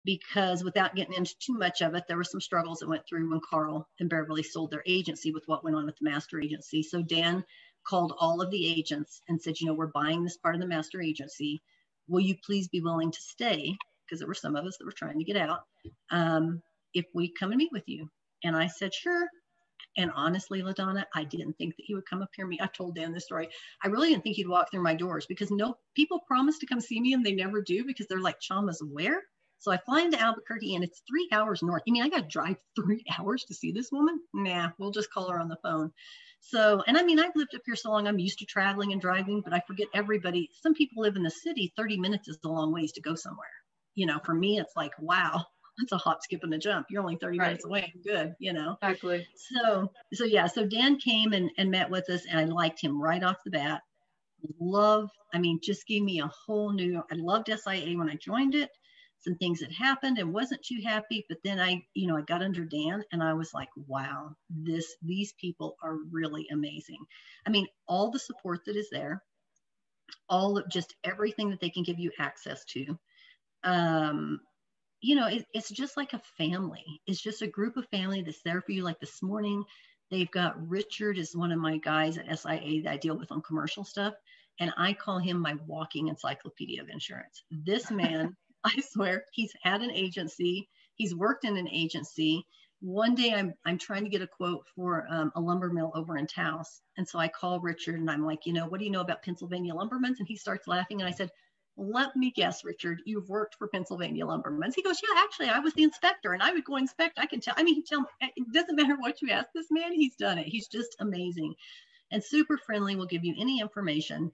because without getting into too much of it, there were some struggles that went through when Carl and Beverly sold their agency with what went on with the master agency. So Dan called all of the agents and said, you know, we're buying this part of the master agency. Will you please be willing to stay? Because there were some of us that were trying to get out. If we come and meet with you. And I said, sure. And honestly, LaDonna, I didn't think that he would come up here. I told Dan this story. I really didn't think he'd walk through my doors because no people promise to come see me and they never do because they're like, Chalmers, where? So I fly into Albuquerque and it's 3 hours north. You mean I got to drive 3 hours to see this woman? Nah, we'll just call her on the phone. So, and I mean, I've lived up here so long, I'm used to traveling and driving, but I forget everybody. Some people live in the city, 30 minutes is a long ways to go somewhere. You know, for me, it's like, wow, that's a hop, skip, and a jump. You're only 30 minutes away. Good, you know. Exactly. So Dan came and met with us, and I liked him right off the bat. Just gave me a whole new, I loved SIAA when I joined it. Some things that happened and wasn't too happy, but then I got under Dan and I was like, wow, these people are really amazing. I mean, all the support that is there, all of just everything that they can give you access to. It's just like a family. It's just a group of family that's there for you. Like this morning, they've got Richard is one of my guys at SIAA that I deal with on commercial stuff. And I call him my walking encyclopedia of insurance. This man, I swear, he's had an agency. He's worked in an agency. One day I'm trying to get a quote for a lumber mill over in Taos. And so I call Richard and I'm like, what do you know about Pennsylvania lumbermen? And he starts laughing. And I said, let me guess, Richard, you've worked for Pennsylvania lumbermen. He goes, yeah, actually, I was the inspector and I would go inspect. I can tell. I mean, it doesn't matter what you ask this man. He's done it. He's just amazing and super friendly. Will give you any information.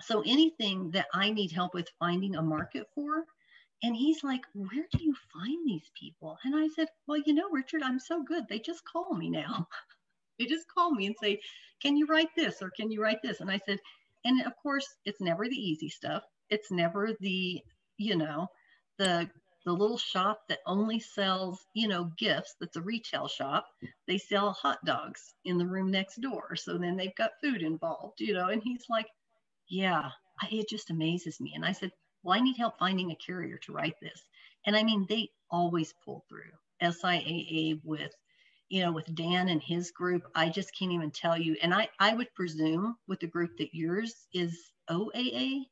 So anything that I need help with finding a market for. And he's like, where do you find these people? And I said, well, Richard, I'm so good. They just call me now. They just call me and say, can you write this? Or can you write this? And I said, and of course, it's never the easy stuff. It's never the, the little shop that only sells, gifts. That's a retail shop. They sell hot dogs in the room next door. So then they've got food involved, and he's like, yeah, it just amazes me. And I said, well, I need help finding a carrier to write this. And I mean, they always pull through. SIAA with Dan and his group, I just can't even tell you. And I would presume with the group that yours is OAA.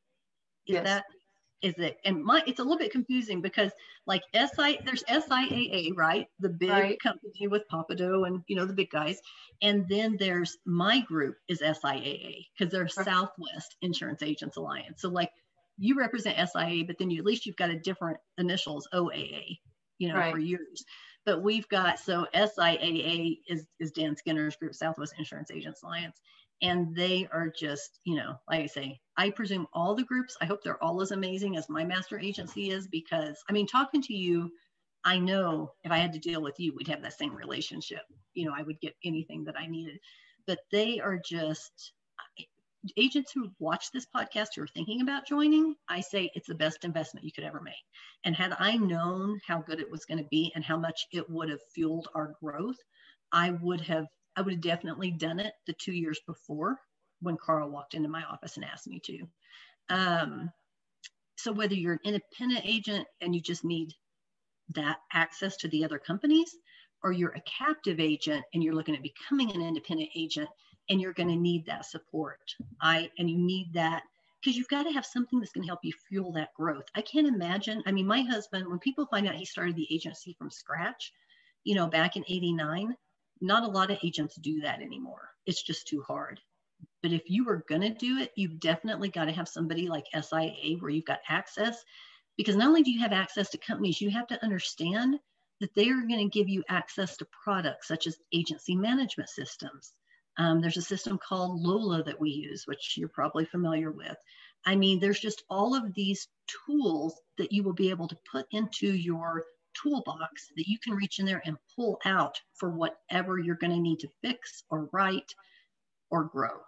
Is it? And it's a little bit confusing because like there's SIAA, right? The big company with Papado and, the big guys. And then there's my group is SIAA because they're Southwest Insurance Agents Alliance. So like, you represent SIAA, but then at least you've got a different initials, OAA, for years. But we've got, so SIAA is Dan Skinner's group, Southwest Insurance Agents Alliance. And they are just, like I say, I presume all the groups, I hope they're all as amazing as my master agency is, because I mean, talking to you, I know if I had to deal with you, we'd have that same relationship. I would get anything that I needed, but they are just, agents who watch this podcast who are thinking about joining, I say it's the best investment you could ever make. And had I known how good it was going to be and how much it would have fueled our growth, I would have definitely done it the 2 years before when Carl walked into my office and asked me to. So whether you're an independent agent and you just need that access to the other companies, or you're a captive agent and you're looking at becoming an independent agent, and you're going to need that support. And you need that because you've got to have something that's going to help you fuel that growth. I can't imagine. I mean, my husband, when people find out he started the agency from scratch, back in '89, not a lot of agents do that anymore. It's just too hard. But if you were going to do it, you've definitely got to have somebody like SIAA where you've got access, because not only do you have access to companies, you have to understand that they are going to give you access to products such as agency management systems. There's a system called Lola that we use, which you're probably familiar with. I mean, there's just all of these tools that you will be able to put into your toolbox that you can reach in there and pull out for whatever you're going to need to fix or write or grow.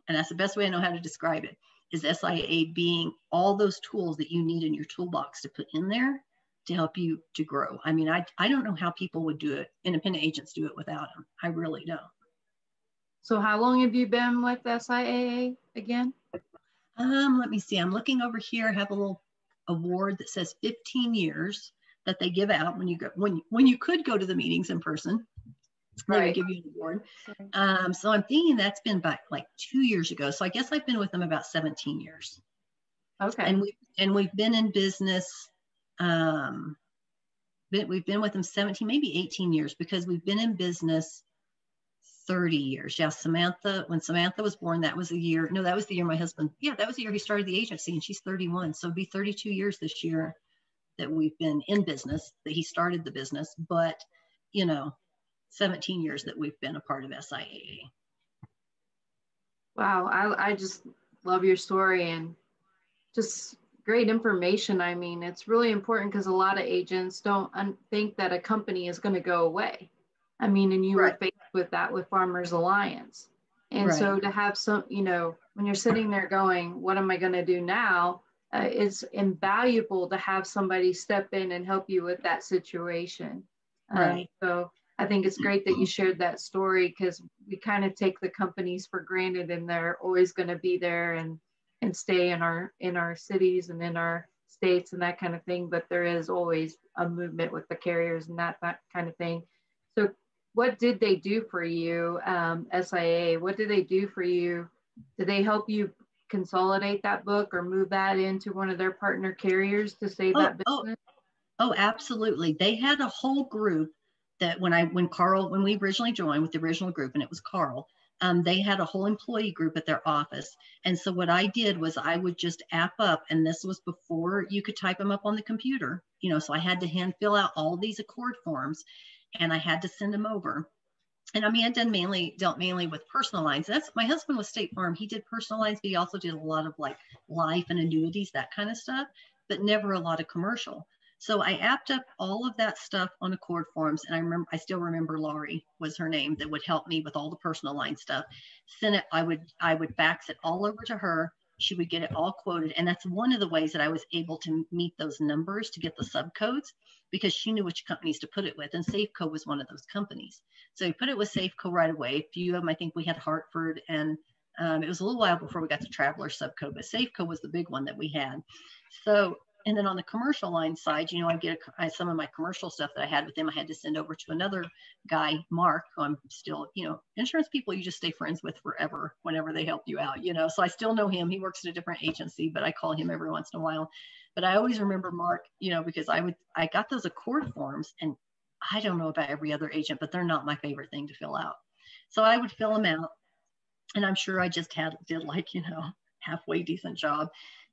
And that's the best way I know how to describe it, is SIAA being all those tools that you need in your toolbox to put in there to help you to grow. I mean, I don't know how people would do it. Independent agents do it without them. I really don't. So how long have you been with SIAA again? Let me see. I'm looking over here. I have a little award that says 15 years. that they give out when you go, when you could go to the meetings in person. They would give you an award. So I'm thinking that's been back like 2 years ago. So I guess I've been with them about 17 years. Okay. And we've been in business. We've been with them 17, maybe 18 years, because we've been in business 30 years. Yeah, when Samantha was born, that was the year. No, that was the year my husband. Yeah, that was the year he started the agency, and she's 31. So it'll be 32 years this year that we've been in business, that he started the business. But, 17 years that we've been a part of SIAA. Wow, I just love your story and just great information. I mean, it's really important because a lot of agents don't think that a company is going to go away. I mean, and you were faced with that with Farmers Alliance. And so to have some, when you're sitting there going, what am I going to do now? It's invaluable to have somebody step in and help you with that situation. So I think it's great that you shared that story, because we kind of take the companies for granted and they're always going to be there and stay in our cities and in our states and that kind of thing. But there is always a movement with the carriers and that kind of thing. So what did they do for you, SIAA? What did they do for you? Did they help you consolidate that book or move that into one of their partner carriers to save that business? Oh, absolutely. They had a whole group that when we originally joined with the original group, and it was Carl, they had a whole employee group at their office. And so what I did was I would just app up, and this was before you could type them up on the computer, so I had to hand fill out all these Accord forms, and I had to send them over. And I mean, I dealt mainly with personal lines. My husband was State Farm. He did personal lines, but he also did a lot of like life and annuities, that kind of stuff, but never a lot of commercial. So I apped up all of that stuff on Accord forms. And I still remember Laurie was her name, that would help me with all the personal line stuff. I would fax it all over to her. She would get it all quoted. And that's one of the ways that I was able to meet those numbers to get the subcodes, because she knew which companies to put it with. And Safeco was one of those companies. So we put it with Safeco right away. A few of them, I think we had Hartford, and it was a little while before we got the Traveler subcode, but Safeco was the big one that we had. So, and then on the commercial line side, I get some of my commercial stuff that I had with them, I had to send over to another guy, Mark, who I'm still, insurance people you just stay friends with forever whenever they help you out, so I still know him. He works at a different agency, but I call him every once in a while. But I always remember Mark, because I got those Accord forms, and I don't know about every other agent, but they're not my favorite thing to fill out. So I would fill them out, and I'm sure I just did like, halfway decent job.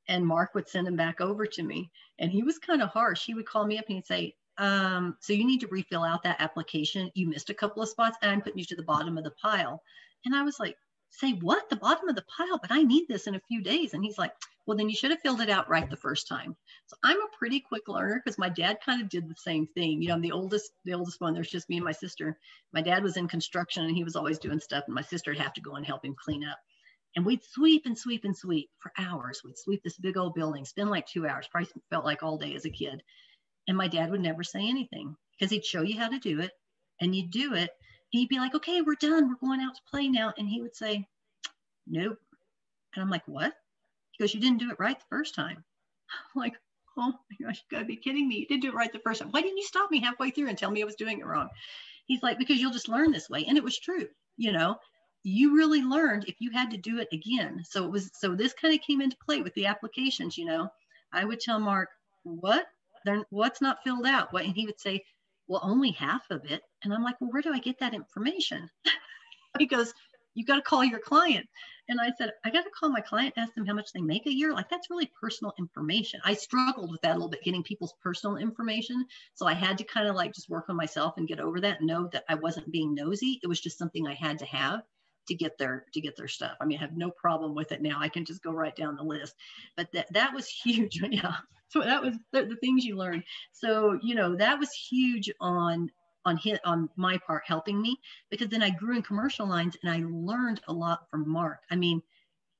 And Mark would send them back over to me. And he was kind of harsh. He would call me up and he'd say, so you need to refill out that application. You missed a couple of spots, and I'm putting you to the bottom of the pile. And I was like, say what? The bottom of the pile? But I need this in a few days. And he's like, well, then you should have filled it out right the first time. So I'm a pretty quick learner, because my dad kind of did the same thing. I'm the oldest one. There's just me and my sister. My dad was in construction, and he was always doing stuff, and my sister would have to go and help him clean up. And we'd sweep and sweep and sweep for hours. We'd sweep this big old building, spend like 2 hours, probably felt like all day as a kid. And my dad would never say anything, because he'd show you how to do it, and you'd do it. And he'd be like, okay, we're done. We're going out to play now. And he would say, nope. And I'm like, what? He goes, you didn't do it right the first time. I'm like, oh my gosh, you gotta be kidding me. You didn't do it right the first time. Why didn't you stop me halfway through and tell me I was doing it wrong? He's like, because you'll just learn this way. And it was true, you really learned if you had to do it again. So this kind of came into play with the applications. I would tell Mark, what's not filled out? What? And he would say, well, only half of it. And I'm like, well, where do I get that information? He goes, you got to call your client. And I said, I got to call my client, ask them how much they make a year. Like, that's really personal information. I struggled with that a little bit, getting people's personal information. So I had to kind of like just work on myself and get over that and know that I wasn't being nosy. It was just something I had to have to get their stuff. I mean, I have no problem with it now. I can just go right down the list. But that was huge. Yeah. So that was the things you learn. So, that was huge on my part, helping me, because then I grew in commercial lines and I learned a lot from Mark. I mean,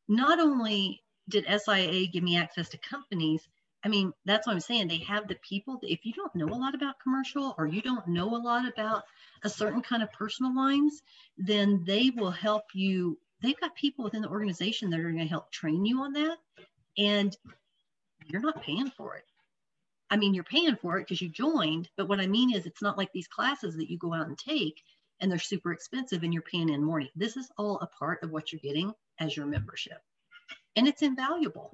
not only did SIAA give me access to companies, I mean, that's what I'm saying. They have the people that if you don't know a lot about commercial, or you don't know a lot about a certain kind of personal lines, then they will help you. They've got people within the organization that are going to help train you on that. And you're not paying for it. I mean, you're paying for it because you joined, but what I mean is it's not like these classes that you go out and take and they're super expensive and you're paying in more. This is all a part of what you're getting as your membership. And it's invaluable.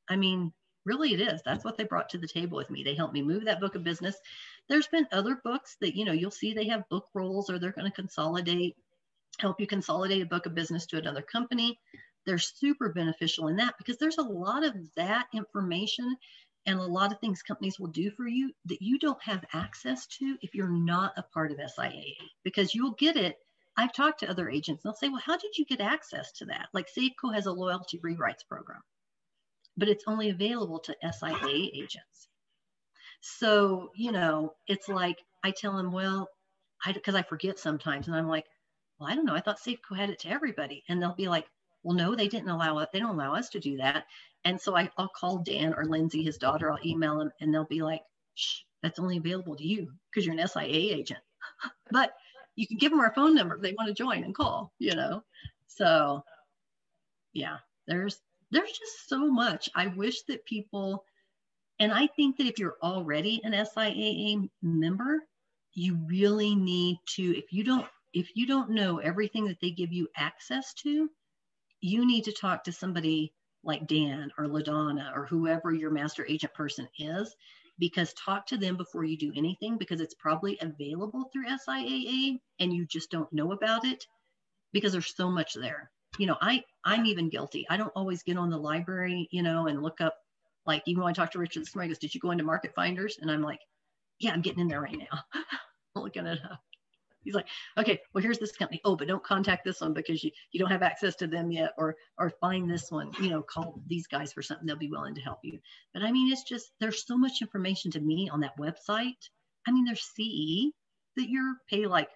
I mean, really it is. That's what they brought to the table with me. They helped me move that book of business. There's been other books that, you know, you'll see they have book rolls, or they're going to help you consolidate a book of business to another company. They're super beneficial in that because there's a lot of that information and a lot of things companies will do for you that you don't have access to if you're not a part of SIAA, because you'll get it. I've talked to other agents, and they'll say, well, how did you get access to that? Like Safeco has a loyalty rewrites program, but it's only available to SIAA agents. So, you know, it's like, I tell them, well, because I forget sometimes, and I'm like, well, I don't know. I thought Safeco had it to everybody. And they'll be like, well, no, they didn't allow it. They don't allow us to do that. And so I'll call Dan or Lindsay, his daughter, I'll email them, and they'll be like, shh, that's only available to you because you're an SIAA agent. But you can give them our phone number if they want to join and call, you know? So yeah, there's just so much. I wish that people, and I think that if you're already an SIAA member, you really need to, if you don't know everything that they give you access to, you need to talk to somebody like Dan or LaDonna or whoever your master agent person is, because talk to them before you do anything, because it's probably available through SIAA and you just don't know about it because there's so much there. You know, I'm even guilty. I don't always get on the library, you know, and look up, like even when I talked to Richard this morning, he goes, did you go into Market Finders? And I'm like, yeah, I'm getting in there right now. I'm looking it up. He's like, okay, well, here's this company. Oh, but don't contact this one because you don't have access to them yet, or find this one, you know, call these guys for something. They'll be willing to help you. But I mean, it's just, there's so much information to me on that website. I mean, there's CE that you're pay like,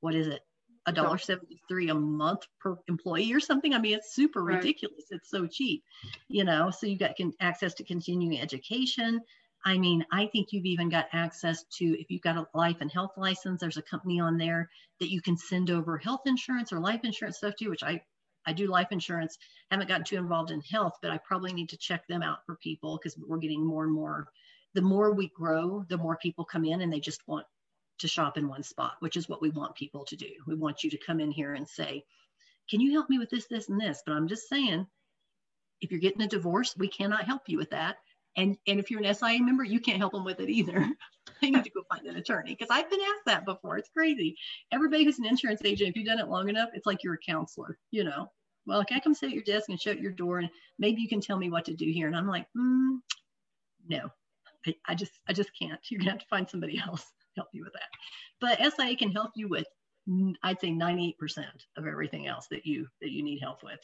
what is it? $1.73 a month per employee or something. I mean, it's super ridiculous. It's so cheap, you know, so you got access to continuing education. I mean, I think you've even got access to, if you've got a life and health license, there's a company on there that you can send over health insurance or life insurance stuff to, which I do life insurance, haven't gotten too involved in health, but I probably need to check them out for people because we're getting more and more, the more we grow, the more people come in and they just want to shop in one spot, which is what we want people to do. We want you to come in here and say, can you help me with this, this, and this? But I'm just saying, if you're getting a divorce, we cannot help you with that. And if you're an SIA member, you can't help them with it either. I need to go find an attorney because I've been asked that before. It's crazy. Everybody who's an insurance agent, if you've done it long enough, it's like you're a counselor, you know. Well, can I come sit at your desk and shut your door and maybe you can tell me what to do here? And I'm like, no, I just can't. You're gonna have to find somebody else to help you with that. But SIA can help you with, I'd say 98% of everything else that you need help with.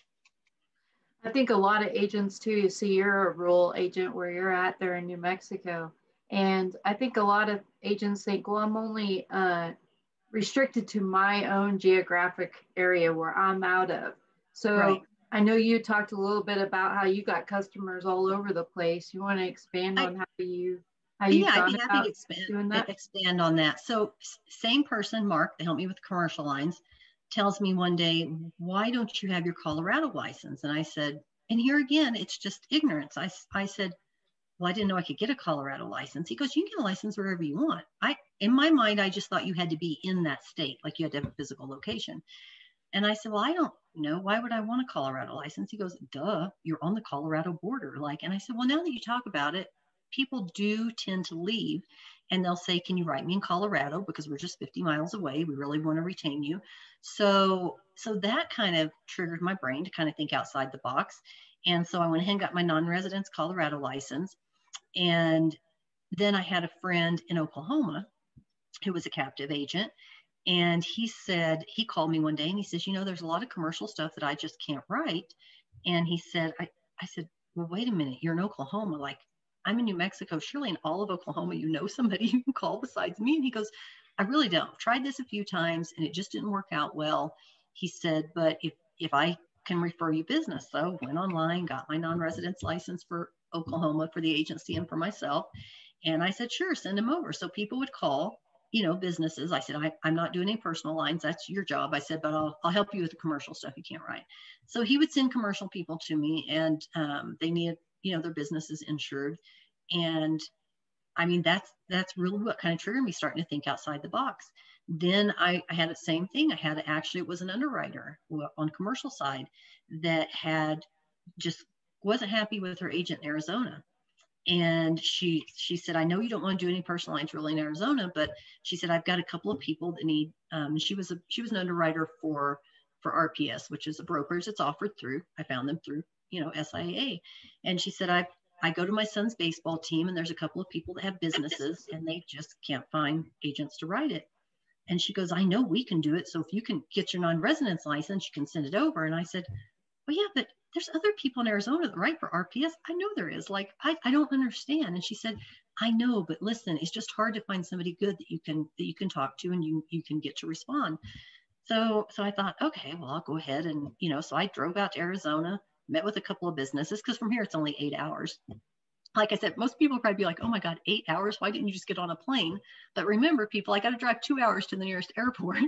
I think a lot of agents too, you see you're a rural agent where you're at there in New Mexico. And I think a lot of agents think, well, I'm only restricted to my own geographic area where I'm out of. So I know you talked a little bit about how you got customers all over the place. You want to expand on how you've I'd be happy to expand on that. So same person, Mark, they helped me with commercial lines, tells me one day, why don't you have your Colorado license? And I said, and here again, it's just ignorance. I said, well, I didn't know I could get a Colorado license. He goes, you can get a license wherever you want. In my mind, I just thought you had to be in that state, like you had to have a physical location. And I said, well, I don't know. Why would I want a Colorado license? He goes, duh, you're on the Colorado border. And I said, well, now that you talk about it, people do tend to leave and they'll say, can you write me in Colorado? Because we're just 50 miles away. We really want to retain you. So that kind of triggered my brain to kind of think outside the box. And so I went ahead and got my non-residence Colorado license. And then I had a friend in Oklahoma who was a captive agent. And he said, he called me one day and he says, you know, there's a lot of commercial stuff that I just can't write. And he said, I said, well, wait a minute, you're in Oklahoma. Like, I'm in New Mexico. Surely in all of Oklahoma, you know somebody you can call besides me. And he goes, I really don't. I've tried this a few times and it just didn't work out well. He said, but if I can refer you business. So went online, got my non-residence license for Oklahoma for the agency and for myself. And I said, sure, send them over. So people would call, you know, businesses. I said, I'm not doing any personal lines. That's your job. I said, but I'll help you with the commercial stuff you can't write. So he would send commercial people to me and they needed, you know, their businesses insured. And I mean, that's really what kind of triggered me starting to think outside the box. Then I had the same thing. I had actually, it was an underwriter on commercial side that had just wasn't happy with her agent in Arizona. And she said, I know you don't want to do any personal lines really in Arizona, but she said, I've got a couple of people that need, she was an underwriter for RPS, which is a brokerage that's offered through, I found them through, SIAA. And she said, I go to my son's baseball team and there's a couple of people that have businesses and they just can't find agents to write it. And she goes, I know we can do it. So if you can get your non-residence license, you can send it over. And I said, well, yeah, but there's other people in Arizona that write for RPS. I know there is. Like, I don't understand. And she said, I know, but listen, it's just hard to find somebody good that you can talk to and you can get to respond. So I thought, okay, well, I'll go ahead and, so I drove out to Arizona, met with a couple of businesses because from here it's only 8 hours. Like I said, most people probably be like, oh my God, 8 hours. Why didn't you just get on a plane? But remember, people, I got to drive 2 hours to the nearest airport,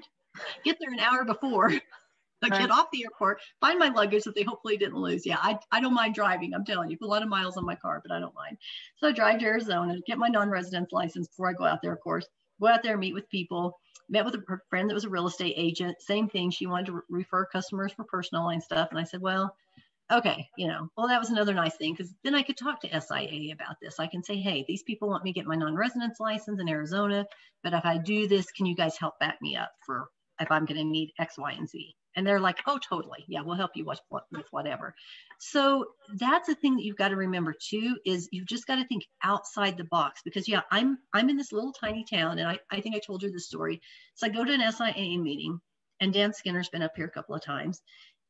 get there an hour before, get off the airport, find my luggage that they hopefully didn't lose. Yeah, I don't mind driving. I'm telling you, put a lot of miles on my car, but I don't mind. So I drive to Arizona, get my non-residence license before I go out there, of course. Go out there, meet with people, met with a friend that was a real estate agent. Same thing. She wanted to refer customers for personal line stuff. And I said, well, okay, well, that was another nice thing because then I could talk to SIAA about this. I can say, hey, these people want me to get my non-residence license in Arizona, but if I do this, can you guys help back me up for if I'm going to need X, Y, and Z? And they're like, oh, totally. Yeah, we'll help you with whatever. So that's the thing that you've got to remember too, is you've just got to think outside the box because yeah, I'm in this little tiny town and I think I told you this story. So I go to an SIAA meeting and Dan Skinner's been up here a couple of times.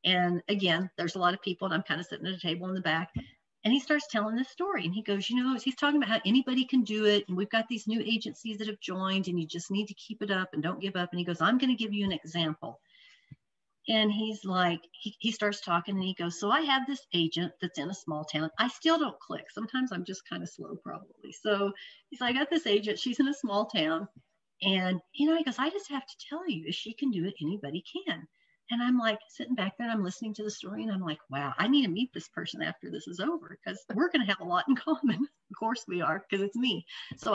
And again, there's a lot of people and I'm kind of sitting at a table in the back and he starts telling this story and he goes, he's talking about how anybody can do it. And we've got these new agencies that have joined and you just need to keep it up and don't give up. And he goes, I'm going to give you an example. And he's like, he starts talking and he goes, so I have this agent that's in a small town. I still don't click. Sometimes I'm just kind of slow probably. So he's like, I got this agent. She's in a small town. And, he goes, I just have to tell you, if she can do it, anybody can. And I'm like sitting back there and I'm listening to the story and I'm like, wow, I need to meet this person after this is over because we're going to have a lot in common. Of course we are, because it's me. So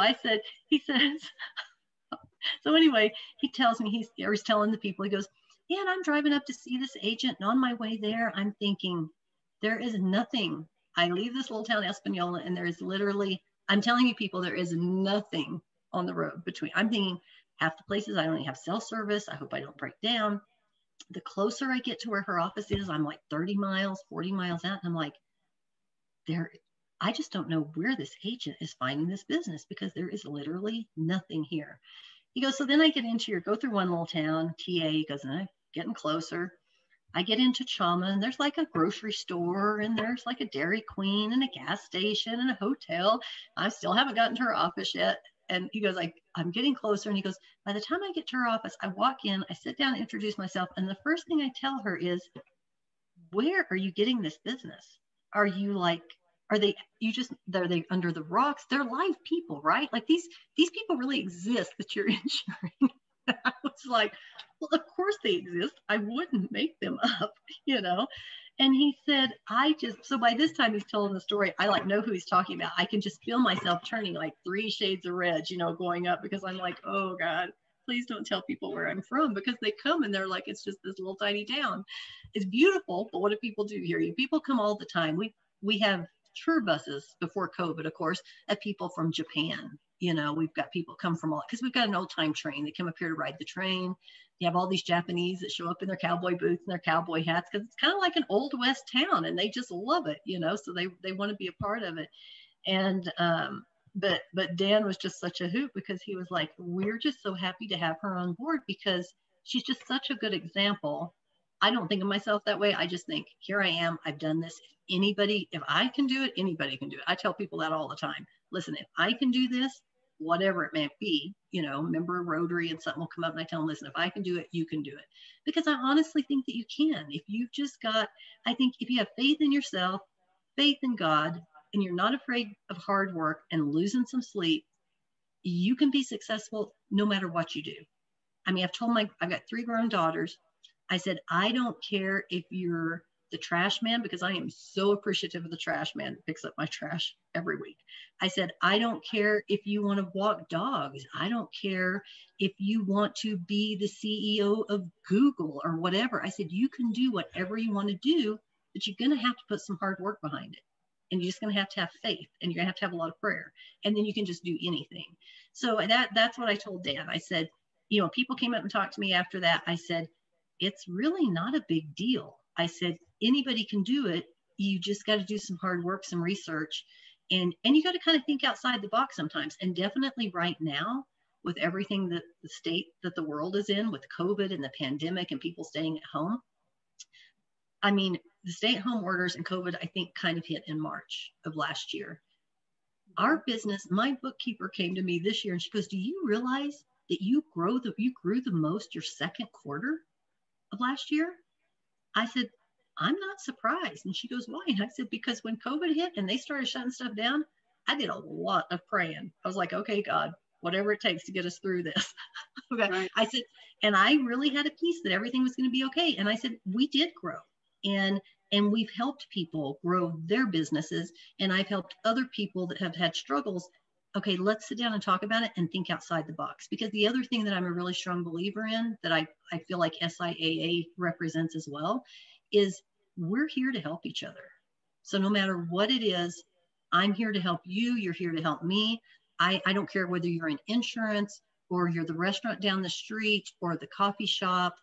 he says, so anyway, he tells me, he's telling the people, he goes, yeah, and I'm driving up to see this agent. And on my way there, I'm thinking, there is nothing. I leave this little town, Espanola, and there is literally, I'm telling you people, there is nothing on the road between. I'm thinking half the places I don't even have cell service. I hope I don't break down. The closer I get to where her office is, I'm like 30 miles, 40 miles out. And I'm like, I just don't know where this agent is finding this business because there is literally nothing here. He goes, so then I get into go through one little town, TA, he goes, and I'm getting closer. I get into Chama and there's like a grocery store and there's like a Dairy Queen and a gas station and a hotel. I still haven't gotten to her office yet. And he goes, I'm getting closer. And he goes, by the time I get to her office, I walk in, I sit down, introduce myself. And the first thing I tell her is, where are you getting this business? Are they under the rocks? They're live people, right? Like these people really exist that you're insuring. I was like, well, of course they exist. I wouldn't make them up, And he said, so by this time he's telling the story, I know who he's talking about. I can just feel myself turning like 3 shades of red, going up because I'm like, oh God, please don't tell people where I'm from because they come and they're like, it's just this little tiny town. It's beautiful, but what do people do here? People come all the time. We have tour buses before COVID, of course, of people from Japan. We've got people come from because we've got an old time train. They come up here to ride the train. You have all these Japanese that show up in their cowboy boots and their cowboy hats because it's kind of like an old West town and they just love it, so they want to be a part of it. And, but Dan was just such a hoot because he was like, we're just so happy to have her on board because she's just such a good example. I don't think of myself that way. I just think, here I am. I've done this. If I can do it, anybody can do it. I tell people that all the time. Listen, if I can do this, whatever it may be, member of Rotary and something will come up and I tell them, listen, if I can do it, you can do it. Because I honestly think that you can. If you've just I think if you have faith in yourself, faith in God, and you're not afraid of hard work and losing some sleep, you can be successful no matter what you do. I mean, I've got 3 grown daughters. I said, I don't care if you're the trash man, because I am so appreciative of the trash man that picks up my trash every week. I said, I don't care if you want to walk dogs. I don't care if you want to be the CEO of Google or whatever. I said, you can do whatever you want to do, but you're going to have to put some hard work behind it. And you're just going to have faith, and you're going to have a lot of prayer. And then you can just do anything. So that's what I told Dan. I said, you know, people came up and talked to me after that. I said, it's really not a big deal. I said, anybody can do it. You just got to do some hard work, some research, and you got to kind of think outside the box sometimes. And definitely right now, with everything that the state that the world is in with COVID and the pandemic and people staying at home. I mean, the stay-at-home orders and COVID, I think, kind of hit in March of last year. Our business, my bookkeeper came to me this year and she goes, do you realize that you grew the most your second quarter of last year? I said, I'm not surprised. And she goes, why? And I said, because when COVID hit and they started shutting stuff down, I did a lot of praying. I was like, okay, God, whatever it takes to get us through this. Okay. Right. I said, and I really had a peace that everything was going to be okay. And I said, we did grow. And we've helped people grow their businesses. And I've helped other people that have had struggles. Okay, let's sit down and talk about it and think outside the box. Because the other thing that I'm a really strong believer in that I feel like SIAA represents as well is we're here to help each other. So no matter what it is, I'm here to help you. You're here to help me. I don't care whether you're in insurance or you're the restaurant down the street or the coffee shop,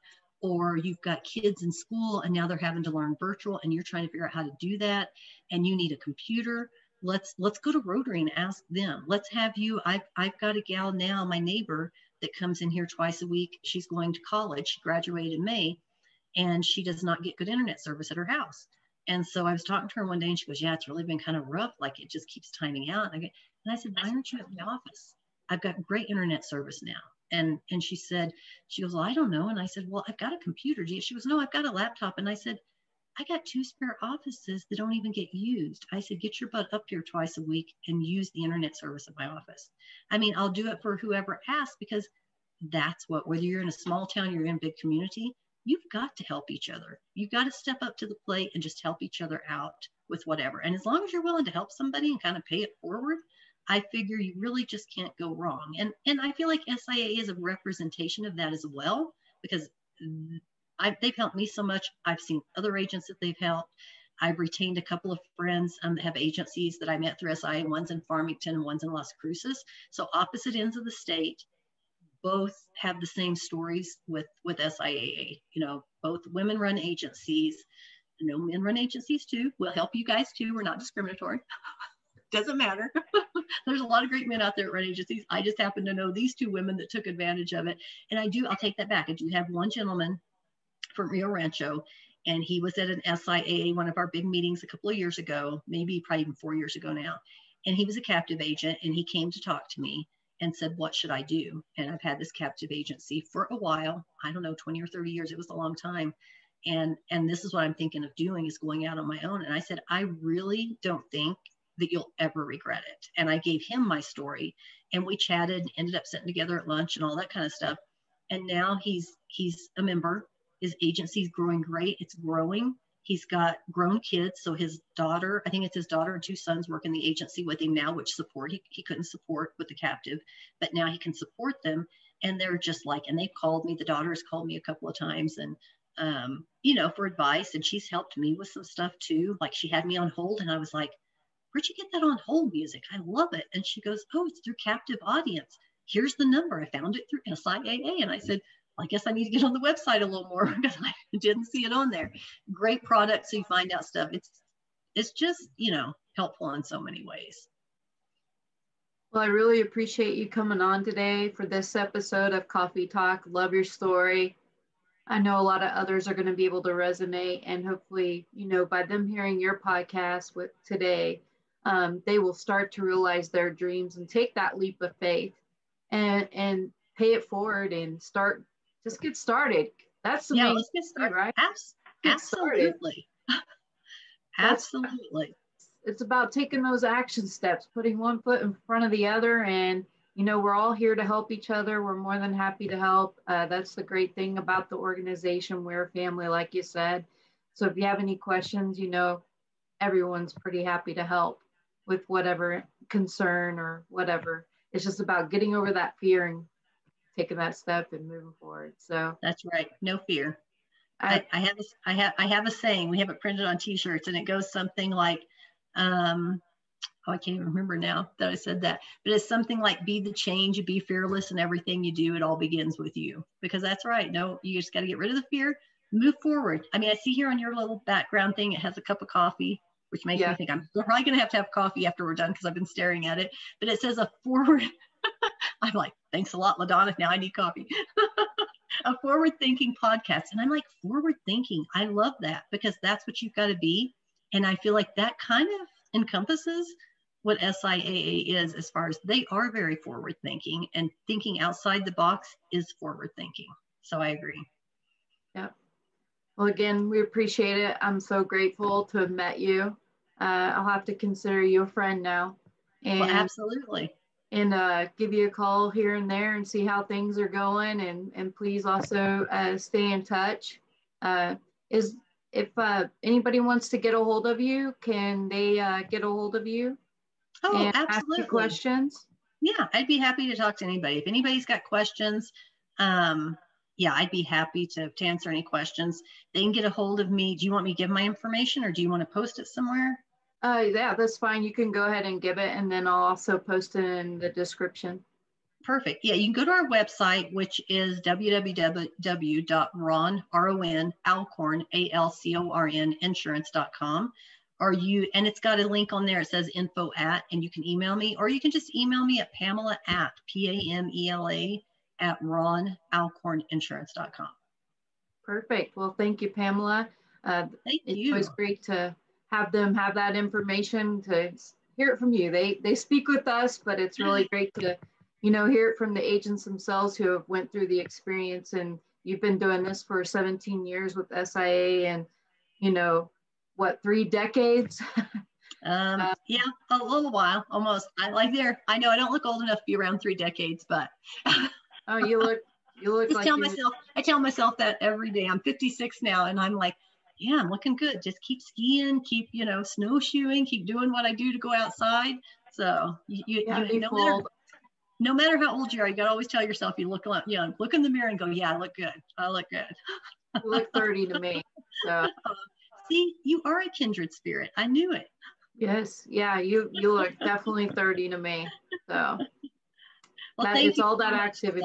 or you've got kids in school and now they're having to learn virtual and you're trying to figure out how to do that and you need a computer. Let's go to Rotary and ask them. Let's have you. I've got a gal now, my neighbor, that comes in here twice a week. She's going to college. She graduated in May and she does not get good internet service at her house. And so I was talking to her one day and she goes, yeah, it's really been kind of rough. Like it just keeps timing out. And I said, why aren't you at the office? I've got great internet service now. And she goes, well, I don't know. And I said, well, I've got a computer. She goes, no, I've got a laptop. And I said, I got 2 spare offices that don't even get used. I said, get your butt up here twice a week and use the internet service at my office. I mean, I'll do it for whoever asks, because that's whether you're in a small town, you're in a big community, you've got to help each other. You've got to step up to the plate and just help each other out with whatever. And as long as you're willing to help somebody and kind of pay it forward, I figure you really just can't go wrong. And I feel like SIAA is a representation of that as well, because they've helped me so much. I've seen other agents that they've helped. I've retained a couple of friends that have agencies that I met through SIAA. One's in Farmington and one's in Las Cruces. So opposite ends of the state, both have the same stories with SIAA. You know, both women run agencies. You know, men run agencies too. We'll help you guys too. We're not discriminatory. Doesn't matter. There's a lot of great men out there that run agencies. I just happen to know these 2 women that took advantage of it. And I'll take that back. I do have one gentleman from Rio Rancho, and he was at an SIAA, one of our big meetings a couple of years ago, maybe probably even 4 years ago now. And he was a captive agent, and he came to talk to me and said, what should I do? And I've had this captive agency for a while. I don't know, 20 or 30 years. It was a long time. And this is what I'm thinking of doing, is going out on my own. And I said, I really don't think that you'll ever regret it. And I gave him my story, and we chatted and ended up sitting together at lunch and all that kind of stuff. And now he's a member. His agency's growing great. It's growing. He's got grown kids. So his daughter, I think it's his daughter and 2 sons work in the agency with him now, which support he couldn't support with the captive, but now he can support them. And they're just like, and they've called me, the daughter has called me a couple of times and, you know, for advice. And she's helped me with some stuff too. Like she had me on hold and I was like, where'd you get that on hold music? I love it. And she goes, oh, it's through Captive Audience. Here's the number. I found it through SIAA. And I said, well, I guess I need to get on the website a little more because I didn't see it on there. Great product. So you find out stuff. It's just, you know, helpful in so many ways. Well, I really appreciate you coming on today for this episode of Coffee Talk. Love your story. I know a lot of others are going to be able to resonate, and hopefully, you know, by them hearing your podcast with today, they will start to realize their dreams and take that leap of faith and pay it forward and just get started. That's the main thing, right? Absolutely. Absolutely. It's about taking those action steps, putting one foot in front of the other. And, you know, we're all here to help each other. We're more than happy to help. That's the great thing about the organization. We're a family, like you said. So if you have any questions, you know, everyone's pretty happy to help with whatever concern or whatever. It's just about getting over that fear and taking that step and moving forward. So that's right. No fear. I have a saying. We have it printed on T-shirts, and it goes something like, oh, I can't even remember now that I said that, but it's something like, be the change, be fearless in everything you do. It all begins with you, because that's right. No, you just got to get rid of the fear, move forward. I mean, I see here on your little background thing, it has a cup of coffee, which makes me think I'm probably going to have coffee after we're done, because I've been staring at it, but it says a forward. I'm like, thanks a lot, LaDonna. Now I need coffee. A forward thinking podcast. And I'm like, forward thinking. I love that, because that's what you've got to be. And I feel like that kind of encompasses what SIAA is, as far as they are very forward thinking, and thinking outside the box is forward thinking. So I agree. Yeah. Well, again, we appreciate it. I'm so grateful to have met you. I'll have to consider you a friend now. And, well, absolutely. And give you a call here and there and see how things are going. And please also stay in touch. If anybody wants to get a hold of you, can they get a hold of you? Oh, and absolutely. Ask you questions? Yeah, I'd be happy to talk to anybody. If anybody's got questions, yeah, I'd be happy to answer any questions. They can get a hold of me. Do you want me to give my information, or do you want to post it somewhere? Yeah, that's fine. You can go ahead and give it, and then I'll also post it in the description. Perfect. Yeah, you can go to our website, which is www.ron, insurance.com. And it's got a link on there. It says info at, and you can email me, or you can just email me at Pamela at PAMELA at ronalcorninsurance.com. Perfect. Well, thank you, Pamela. Thank you. It's always great to have them have that information, to hear it from you. They speak with us, but it's really great to, you know, hear it from the agents themselves who have went through the experience. And you've been doing this for 17 years with SIAA, and, you know, what, 3 decades? Yeah, a little while, almost. I know I don't look old enough to be around 3 decades, but oh, you look just like I tell myself that every day. I'm 56 now, and I'm like, yeah, I'm looking good. Just keep skiing, keep, snowshoeing, keep doing what I do to go outside. So no matter how old you are, you got to always tell yourself you look young. Look in the mirror and go, yeah, I look good. I look good. You look 30 to me. So see, you are a kindred spirit. I knew it. Yes. Yeah. You look definitely 30 to me. So well, it's all that activity.